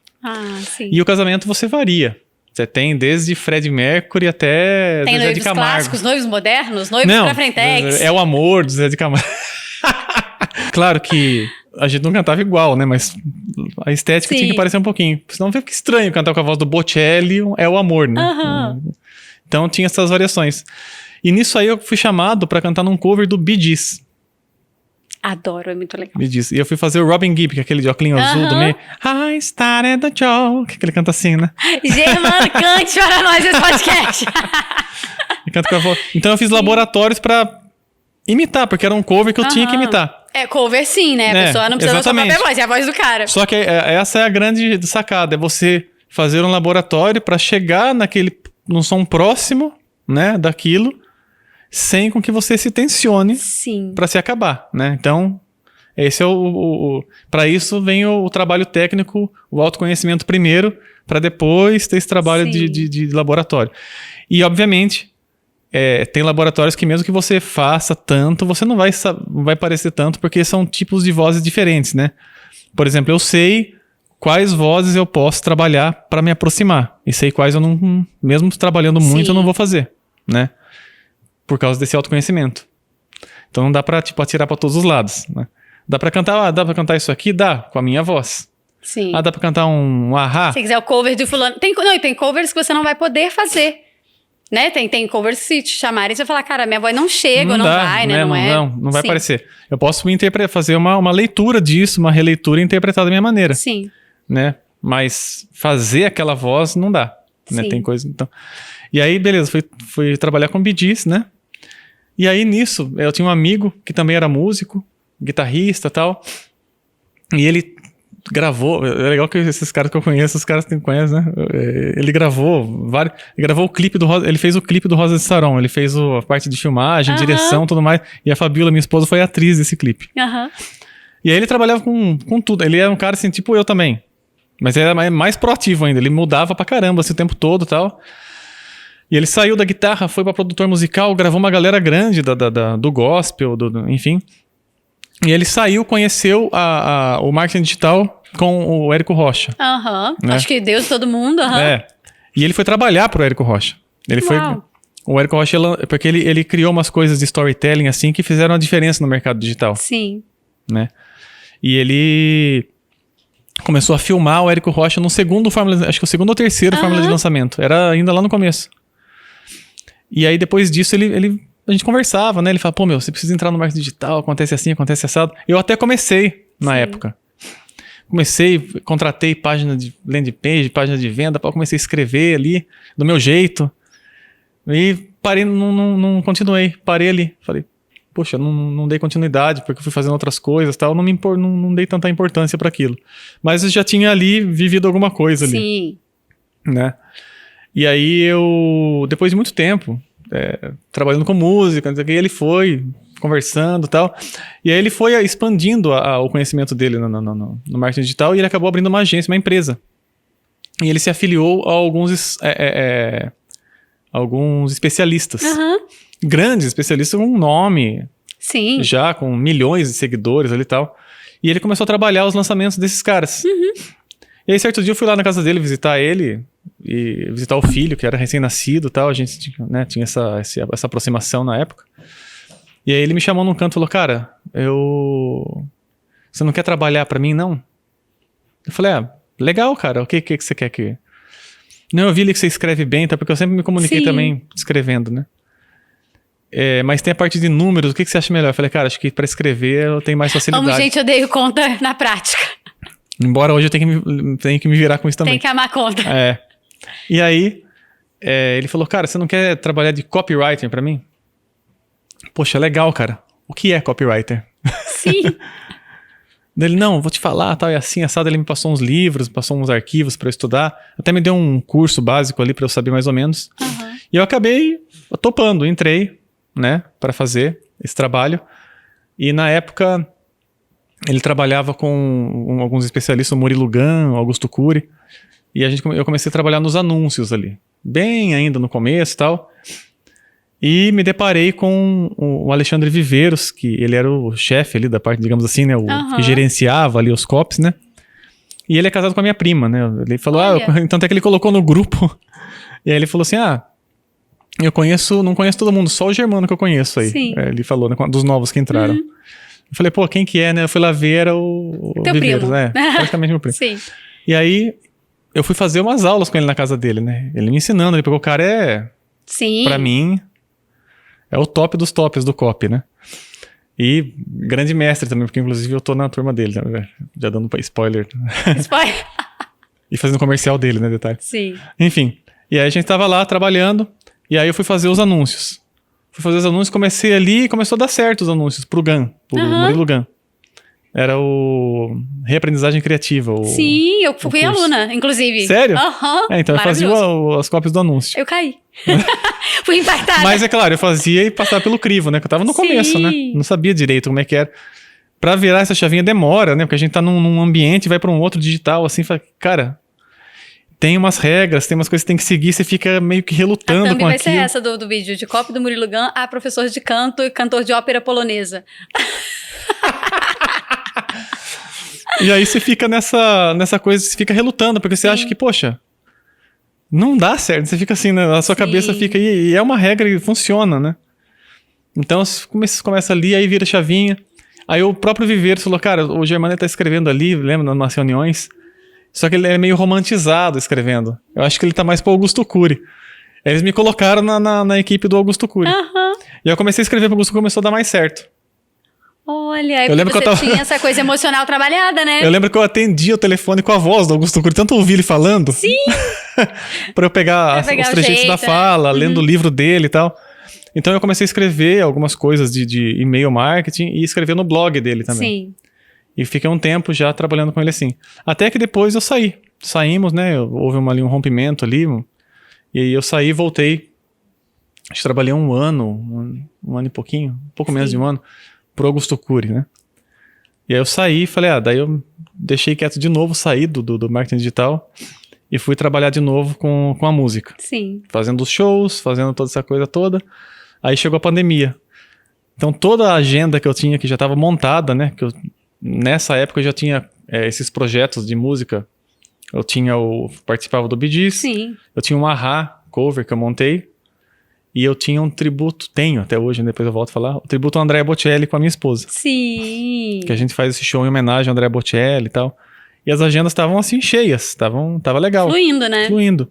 Sim. E o casamento você varia. Você tem desde Freddie Mercury até Tem Zezé de noivos Camargo. clássicos, noivos modernos, noivos pra frentex. É o amor do Zezé de Camargo. Claro que a gente não cantava igual, né? Mas a estética Sim. tinha que parecer um pouquinho. Senão fica estranho cantar com a voz do Bocelli, é o amor, né? Aham. Então tinha essas variações. E nisso aí eu fui chamado pra cantar num cover do Bee Gees. Adoro, é muito legal. Bee Gees. E eu fui fazer o Robin Gibb, que é aquele de óculos azul do meio. I started the joke. Que ele canta assim, né? Germano, cante para nós esse podcast. Ele canta com a voz. Então eu fiz laboratórios pra imitar, porque era um cover que eu tinha que imitar. Cover sim, né? A pessoa não precisa da sua exatamente. própria voz, é a voz do cara. Só que essa é a grande sacada, é você fazer um laboratório pra chegar num som próximo, né, daquilo, sem com que você se tensione Sim. pra se acabar, né? Então, esse é para isso vem o trabalho técnico, o autoconhecimento primeiro, pra depois ter esse trabalho de laboratório. E, obviamente, tem laboratórios que mesmo que você faça tanto, você não vai parecer tanto, porque são tipos de vozes diferentes, né? Por exemplo, eu sei quais vozes eu posso trabalhar para me aproximar. E sei quais eu não... Mesmo trabalhando muito, eu não vou fazer, né? Por causa desse autoconhecimento. Então não dá pra, atirar para todos os lados, né? Dá pra cantar isso aqui? Dá, com a minha voz. Sim. Ah, dá pra cantar um Ahá? Se quiser o cover de fulano... Não, e tem covers que você não vai poder fazer. Né? Tem covers que se te chamarem, você vai falar, cara, minha voz não chega, não dá, vai, né? Não vai Sim. aparecer. Eu posso fazer uma leitura disso, uma releitura e interpretar da minha maneira. Sim. Né? Mas fazer aquela voz não dá. Né? Sim. Tem coisa... Então... E aí, beleza, fui trabalhar com Bee Gees, né? E aí, nisso, eu tinha um amigo que também era músico, guitarrista e tal. E ele gravou... É legal que esses caras que eu conheço, os caras que conhecem, né? Ele gravou vários... Ele gravou o clipe do Rosa... Ele fez o clipe do Rosa de Saron. Ele fez a parte de filmagem, direção, tudo mais. E a Fabiola, minha esposa, foi a atriz desse clipe. E aí ele trabalhava com tudo. Ele era um cara assim, tipo eu também. Mas ele era mais proativo ainda. Ele mudava pra caramba assim, o tempo todo e tal. E ele saiu da guitarra, foi pra produtor musical, gravou uma galera grande do gospel, enfim. E ele saiu, conheceu o marketing digital com o Érico Rocha. Né? Acho que Deus, todo mundo. E ele foi trabalhar pro Érico Rocha. O Érico Rocha, porque ele criou umas coisas de storytelling assim que fizeram a diferença no mercado digital. Sim. Né? E ele começou a filmar o Érico Rocha no segundo Fórmula, acho que o segundo ou terceiro Fórmula de lançamento. Era ainda lá no começo. E aí depois disso a gente conversava, né? Ele falava, pô, você precisa entrar no marketing digital, acontece assim, acontece assado. Eu até comecei na época. Contratei página de landing page, página de venda, comecei a escrever ali, do meu jeito. E parei, não continuei, parei ali. Falei, poxa, não dei continuidade, porque eu fui fazendo outras coisas e tal, não dei tanta importância para aquilo. Mas eu já tinha ali vivido alguma coisa ali. Sim. Né? E aí depois de muito tempo, trabalhando com música, ele foi conversando e tal, e aí ele foi expandindo o conhecimento dele no marketing digital, e ele acabou abrindo uma agência, uma empresa. E ele se afiliou a alguns especialistas. Grandes especialistas com um nome. Sim. Já com milhões de seguidores ali e tal. E ele começou a trabalhar os lançamentos desses caras. E aí, certo dia, eu fui lá na casa dele visitar ele e visitar o filho, que era recém-nascido e tal. A gente tinha essa aproximação na época. E aí ele me chamou num canto e falou, cara, você não quer trabalhar pra mim, não? Eu falei, legal, cara, o que você quer que... Não, eu vi ali que você escreve bem, tá? Porque eu sempre me comuniquei também escrevendo, né? Mas tem a parte de números, o que você acha melhor? Eu falei, cara, acho que pra escrever eu tenho mais facilidade. Gente, eu dei conta na prática. Embora hoje eu tenha que me virar com isso também. Tem que amar conta. E aí, ele falou, cara, você não quer trabalhar de copywriter pra mim? Poxa, legal, cara. O que é copywriter? Sim. Ele, não, vou te falar, tal, e assim, assado, ele me passou uns livros, passou uns arquivos pra eu estudar, até me deu um curso básico ali pra eu saber mais ou menos. E eu acabei topando, entrei, né, pra fazer esse trabalho. E na época, ele trabalhava com alguns especialistas, o Murilo Gun, o Augusto Cury, e eu comecei a trabalhar nos anúncios ali, bem ainda no começo e tal. E me deparei com o Alexandre Viveiros, que ele era o chefe ali da parte, digamos assim, né? Que gerenciava ali os copies, né? E ele é casado com a minha prima, né? Ele falou, então até que ele colocou no grupo. E aí ele falou assim, não conheço todo mundo, só o Germano que eu conheço aí. Ele falou, né, dos novos que entraram. Eu falei, pô, quem que é, né? Eu fui lá ver, era o Teu Viveiros, primo. Praticamente meu primo. Sim. E aí, eu fui fazer umas aulas com ele na casa dele, né? Ele me ensinando, porque o cara Sim. Pra mim... É o top dos tops do copy, né? E grande mestre também, porque inclusive eu tô na turma dele, né? Já dando spoiler. Spoiler. E fazendo comercial dele, né? Detalhe. Sim. Enfim. E aí a gente tava lá trabalhando, e aí eu fui fazer os anúncios. Comecei ali e começou a dar certo os anúncios pro Murilo Gun. Era o Reaprendizagem Criativa. Sim, eu fui aluna, inclusive. Sério? Então eu fazia as cópias do anúncio. Eu caí. Fui impactada. Mas é claro, eu fazia e passava pelo crivo, né? Que eu tava no começo, né? Não sabia direito como é que era. Pra virar essa chavinha demora, né? Porque a gente tá num ambiente e vai pra um outro digital, assim, cara... Tem umas regras, tem umas coisas que tem que seguir, você fica meio que relutando com aquilo. Vai ser essa do vídeo, de copy do Murilo Gun a professor de canto e cantor de ópera polonesa. E aí você fica nessa coisa, você fica relutando, porque você acha que, poxa, não dá certo. Você fica assim, né? A sua cabeça fica... E é uma regra e funciona, né? Então você começa ali, aí vira chavinha. Aí o próprio Viveiros falou, cara, o Germano tá escrevendo ali, lembra, nas reuniões... Só que ele é meio romantizado escrevendo. Eu acho que ele tá mais pro Augusto Cury. Eles me colocaram na equipe do Augusto Cury. Aham. E eu comecei a escrever pro Augusto Cury, começou a dar mais certo. Olha, Eu lembro você que eu tava- tinha essa coisa emocional trabalhada, né? Eu lembro que eu atendia o telefone com a voz do Augusto Cury, tanto ouvi ele falando. Sim! Pra eu pegar, Pra pegar os o trejeitos da jeito, fala, lendo o livro dele e tal. Então eu comecei a escrever algumas coisas de e-mail marketing e escrever no blog dele também. Sim. E fiquei um tempo já trabalhando com ele assim. Até que depois eu saí. Saímos, né? Houve ali um rompimento ali. E aí eu saí e voltei. Acho que trabalhei um ano e pouquinho, um pouco menos de um ano, pro Augusto Cury, né? E aí eu saí e falei, daí eu deixei quieto de novo, saí do marketing digital e fui trabalhar de novo com a música. Sim. Fazendo os shows, fazendo toda essa coisa toda. Aí chegou a pandemia. Então toda a agenda que eu tinha, que já estava montada, né? Que nessa época eu já tinha esses projetos de música. Participava do Bee Gees. Sim. Eu tinha um A-ha cover que eu montei. E eu tinha um tributo, tenho até hoje, depois eu volto a falar, o tributo ao Andrea Bocelli com a minha esposa. Sim. Que a gente faz esse show em homenagem ao Andrea Bocelli e tal. E as agendas estavam assim, cheias, tava legal. Fluindo, né? Fluindo.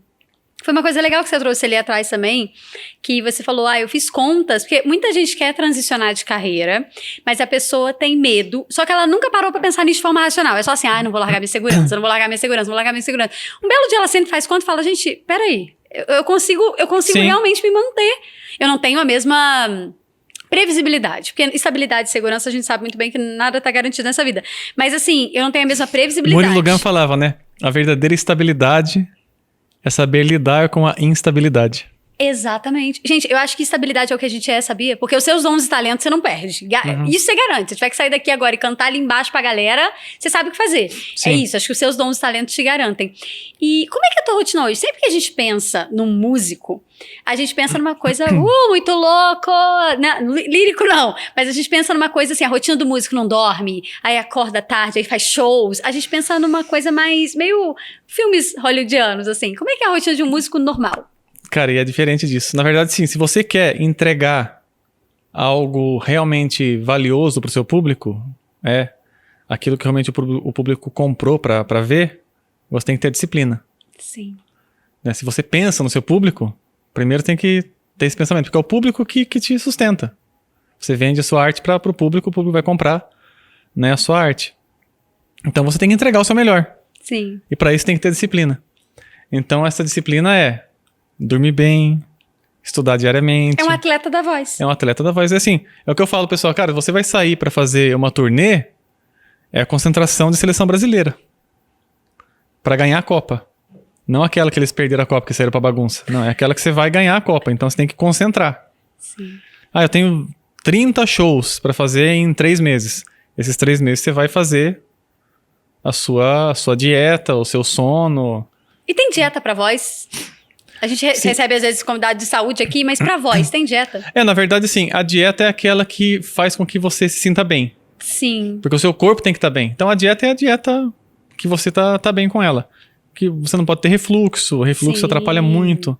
Foi uma coisa legal que você trouxe ali atrás também, que você falou, eu fiz contas, porque muita gente quer transicionar de carreira, mas a pessoa tem medo, só que ela nunca parou pra pensar nisso de forma racional. É só assim, não vou largar minha segurança, não vou largar minha segurança, não vou largar minha segurança. Um belo dia ela sempre faz conta e fala, gente, peraí, eu consigo Sim. realmente me manter. Eu não tenho a mesma previsibilidade, porque estabilidade e segurança a gente sabe muito bem que nada tá garantido nessa vida. Mas assim, eu não tenho a mesma previsibilidade. Murilo Gun falava, né? A verdadeira estabilidade é saber lidar com a instabilidade. Exatamente. Gente, eu acho que estabilidade é o que a gente sabia? Porque os seus dons e talentos você não perde. Isso você garante. Se tiver que sair daqui agora e cantar ali embaixo pra galera, você sabe o que fazer. Sim. É isso, acho que os seus dons e talentos te garantem. E como é que é a tua rotina hoje? Sempre que a gente pensa num músico, a gente pensa numa coisa, muito louco, né? Lírico não, mas a gente pensa numa coisa assim, a rotina do músico não dorme, aí acorda tarde, aí faz shows. A gente pensa numa coisa mais, meio filmes hollywoodianos, assim. Como é que é a rotina de um músico normal? Cara, e é diferente disso. Na verdade, sim, se você quer entregar algo realmente valioso pro seu público, aquilo que realmente o público comprou pra ver, você tem que ter disciplina. Sim. Né? Se você pensa no seu público, primeiro tem que ter esse pensamento, porque é o público que te sustenta. Você vende a sua arte pro público, o público vai comprar, né, a sua arte. Então você tem que entregar o seu melhor. Sim. E para isso tem que ter disciplina. Então essa disciplina é dormir bem, estudar diariamente. É um atleta da voz. É um atleta da voz. É assim, é o que eu falo, pessoal. Cara, você vai sair para fazer uma turnê, é a concentração de seleção brasileira. Para ganhar a Copa. Não aquela que eles perderam a Copa, que saíram pra bagunça. Não, é aquela que você vai ganhar a Copa. Então você tem que concentrar. Sim. Eu tenho 30 shows para fazer em 3 meses. Esses 3 meses você vai fazer a sua dieta, o seu sono. E tem dieta pra voz? A gente recebe às vezes convidado de saúde aqui, mas pra voz tem dieta? Na verdade, sim. A dieta é aquela que faz com que você se sinta bem. Sim. Porque o seu corpo tem que estar bem. Então a dieta é a dieta que você tá bem com ela. Que você não pode ter refluxo. O refluxo Sim. atrapalha muito.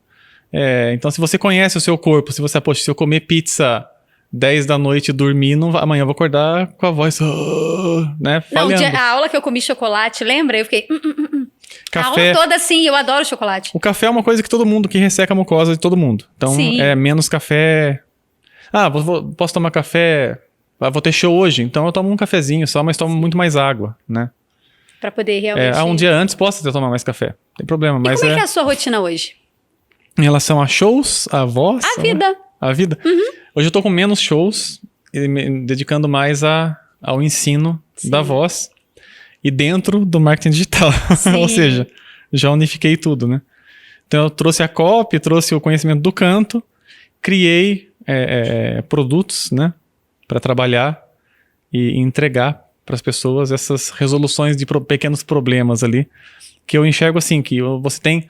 Então se você conhece o seu corpo, se eu comer pizza 10 da noite e dormir, amanhã eu vou acordar com a voz, né, falhando. Não, a aula que eu comi chocolate, lembra? Eu fiquei... Café. A aula toda assim, eu adoro chocolate. O café é uma coisa que resseca a mucosa de todo mundo. Então, Sim. Menos café. Posso tomar café... vou ter show hoje, então eu tomo um cafezinho só, mas tomo muito mais água, né? Pra poder realmente... Um dia antes posso até tomar mais café. Não tem problema, E mas como é que é a sua rotina hoje? Em relação a shows, a voz... A vida. A vida. Uhum. Hoje eu tô com menos shows, e me dedicando mais ao ensino da voz e dentro do marketing digital. Ou seja, já unifiquei tudo, né? Então eu trouxe a copy, trouxe o conhecimento do canto, criei produtos, né? Para trabalhar e entregar para as pessoas essas resoluções de pequenos problemas ali, que eu enxergo assim, que você tem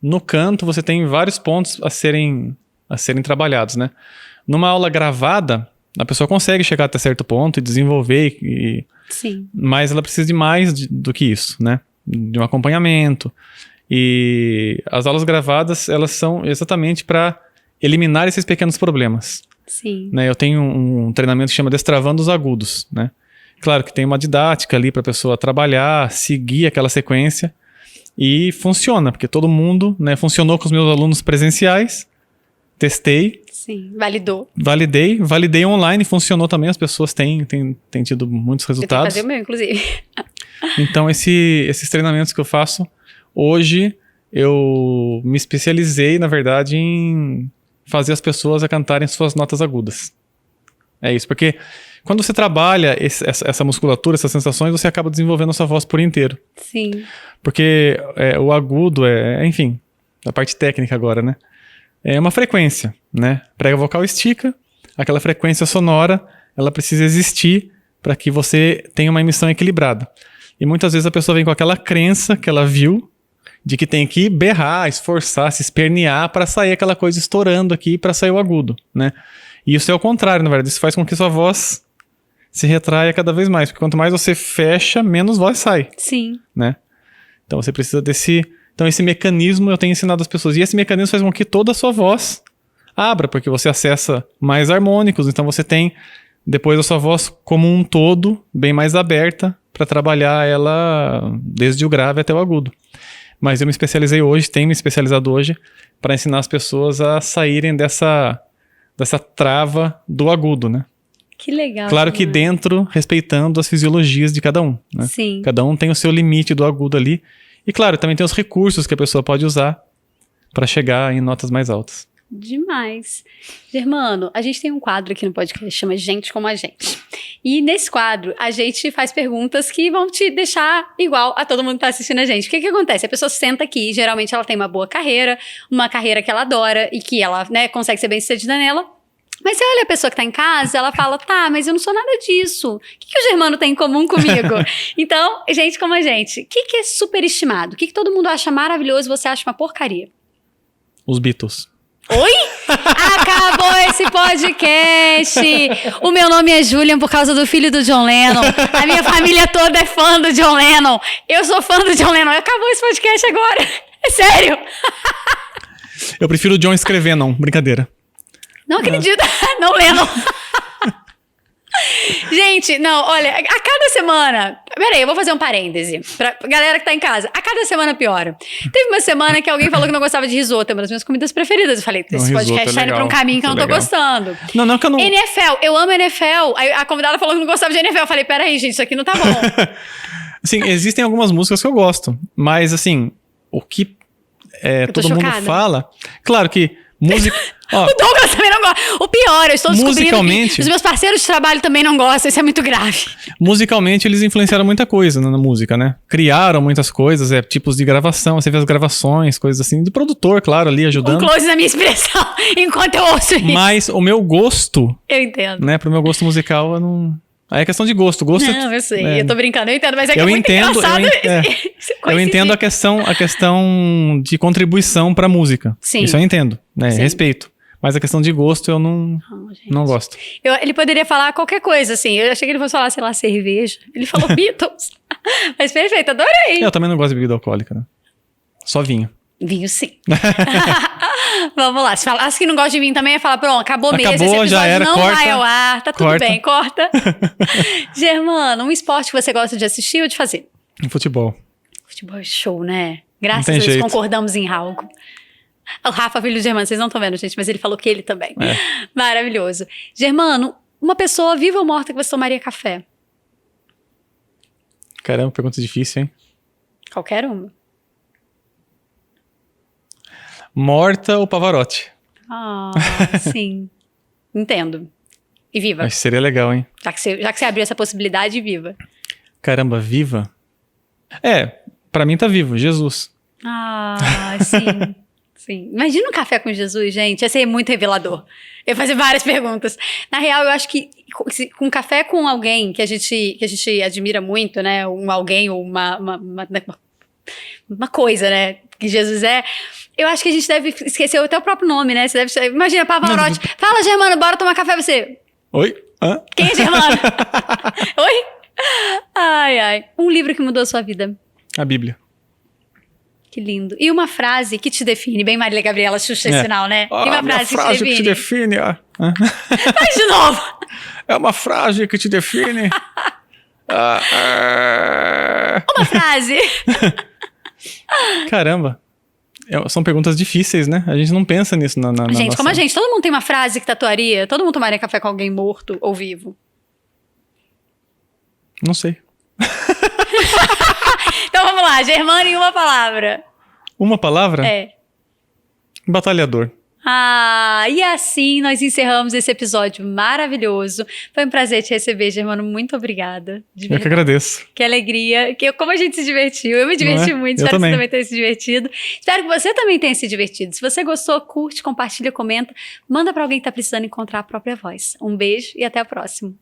no canto, você tem vários pontos a serem trabalhados, né? Numa aula gravada, a pessoa consegue chegar até certo ponto e desenvolver, Sim. mas ela precisa de mais do que isso, né? De um acompanhamento. E as aulas gravadas, elas são exatamente para eliminar esses pequenos problemas. Sim. Né? Eu tenho um treinamento que chama Destravando os Agudos, né? Claro que tem uma didática ali para a pessoa trabalhar, seguir aquela sequência, E funciona, porque todo mundo, né, funcionou com os meus alunos presenciais, testei. Sim, validou. Validei online, funcionou também, as pessoas têm tido muitos resultados. Eu tenho que fazer o meu, inclusive. Então, esses treinamentos que eu faço, hoje eu me especializei, na verdade, em fazer as pessoas a cantarem suas notas agudas. É isso, porque quando você trabalha essa musculatura, essas sensações, você acaba desenvolvendo a sua voz por inteiro. Sim. Porque o agudo enfim, a parte técnica agora, né? É uma frequência, né? Prega vocal estica, aquela frequência sonora, ela precisa existir para que você tenha uma emissão equilibrada. E muitas vezes a pessoa vem com aquela crença que ela viu de que tem que berrar, esforçar, se espernear para sair aquela coisa estourando aqui, para sair o agudo, né? E isso é o contrário, na verdade. Isso faz com que sua voz se retraia cada vez mais. Porque quanto mais você fecha, menos voz sai. Sim. Né? Então você precisa desse... Então esse mecanismo eu tenho ensinado às pessoas. E esse mecanismo faz com que toda a sua voz abra, porque você acessa mais harmônicos. Então você tem depois a sua voz como um todo, bem mais aberta, para trabalhar ela desde o grave até o agudo. Mas eu me especializei hoje, tenho me especializado hoje, para ensinar as pessoas a saírem dessa trava do agudo, né? Que legal. Claro que dentro, respeitando as fisiologias de cada um, né? Sim. Cada um tem o seu limite do agudo ali. E claro, também tem os recursos que a pessoa pode usar para chegar em notas mais altas. Demais. Germano, a gente tem um quadro aqui no podcast que chama Gente Como a Gente. E nesse quadro, a gente faz perguntas que vão te deixar igual a todo mundo que tá assistindo a gente. O que acontece? A pessoa senta aqui, geralmente ela tem uma boa carreira, uma carreira que ela adora e que ela, né, consegue ser bem-sucedida nela. Mas você olha a pessoa que tá em casa, ela fala, tá, mas eu não sou nada disso. O que o Germano tem em comum comigo? Então, gente como a gente, o que é superestimado? O que todo mundo acha maravilhoso e você acha uma porcaria? Os Beatles. Oi? Acabou esse podcast! O meu nome é Julian por causa do filho do John Lennon. A minha família toda é fã do John Lennon. Eu sou fã do John Lennon. Acabou esse podcast agora. É sério. Eu prefiro o John escrever, não. Brincadeira. Não acredito. Não, Lennon. Gente, não, olha, a cada semana... Peraí, eu vou fazer um parêntese pra galera que tá em casa. A cada semana piora. Teve uma semana que alguém falou que não gostava de risoto, é uma das minhas comidas preferidas. Eu falei, esse podcast tá indo pra um caminho que eu não tô gostando. Não que eu não... NFL, eu amo NFL. Aí a convidada falou que não gostava de NFL. Eu falei, peraí, gente, isso aqui não tá bom. Assim, existem algumas músicas que eu gosto, mas assim, o que todo mundo fala... Claro que música... Ó, o Douglas também não gosta. O pior, eu estou descobrindo que os meus parceiros de trabalho também não gostam. Isso é muito grave. Musicalmente, eles influenciaram muita coisa na música, né? Criaram muitas coisas, tipos de gravação. Você vê as gravações, coisas assim. Do produtor, claro, ali ajudando. Um close na minha expressão, enquanto eu ouço isso. Mas o meu gosto... Eu entendo. Né? Pro meu gosto musical, eu não... Aí é questão de gosto. Não, eu sei. Eu tô brincando. Eu entendo, mas é que é muito engraçado. Eu entendo a questão de contribuição pra música. Sim. Isso eu entendo, né? Sim. Respeito. Mas a questão de gosto eu não gosto. Ele poderia falar qualquer coisa, assim. Eu achei que ele fosse falar, sei lá, cerveja. Ele falou Beatles. Mas perfeito, adorei. Eu também não gosto de bebida alcoólica, né? Só vinho. Vinho, sim. Vamos lá. Se falasse que não gosta de vinho também, ia falar, pronto, acabou mesmo. Esse episódio já era, não corta, vai ao ar. Tá tudo bem, corta. Germano, um esporte que você gosta de assistir ou de fazer? Futebol. Futebol é show, né? Graças a Deus, concordamos em algo. O Rafa, filho do Germano, vocês não estão vendo, gente, mas ele falou que ele também. Maravilhoso. Germano, uma pessoa viva ou morta que você tomaria café? Caramba, pergunta difícil, hein? Qualquer uma. Morta ou Pavarotti? Ah, sim. Entendo. E viva. Acho que seria legal, hein? Já que você abriu essa possibilidade, viva. Caramba, viva? Pra mim tá vivo, Jesus. Ah, sim. Sim. Imagina um café com Jesus, gente. Ia ser muito revelador. Eu ia fazer várias perguntas. Na real, eu acho que com café com alguém que a gente admira muito, né? Alguém ou uma coisa, né? Que Jesus é. Eu acho que a gente deve esquecer até o próprio nome, né? Você deve... Imagina, Pavarotti. Fala, Germano, bora tomar café você. Oi? Hã? Quem é Germano? Oi? Ai. Um livro que mudou a sua vida. A Bíblia. Que lindo. E uma frase que te define, bem Marília Gabriela Xuxa esse final, né? E uma frase que te define. Faz de novo. É uma frase que te define. Uma frase. Caramba. São perguntas difíceis, né? A gente não pensa nisso na Gente, nossa... como a gente, todo mundo tem uma frase que tatuaria? Todo mundo tomaria café com alguém morto ou vivo? Não sei. Então vamos lá, Germano em uma palavra. Uma palavra? É. Batalhador. E assim nós encerramos esse episódio maravilhoso. Foi um prazer te receber, Germano. Muito obrigada. Eu que agradeço. Que alegria. Como a gente se divertiu. Eu me diverti muito. Espero que você também tenha se divertido. Espero que você também tenha se divertido. Se você gostou, curte, compartilha, comenta. Manda pra alguém que tá precisando encontrar a própria voz. Um beijo e até a próxima.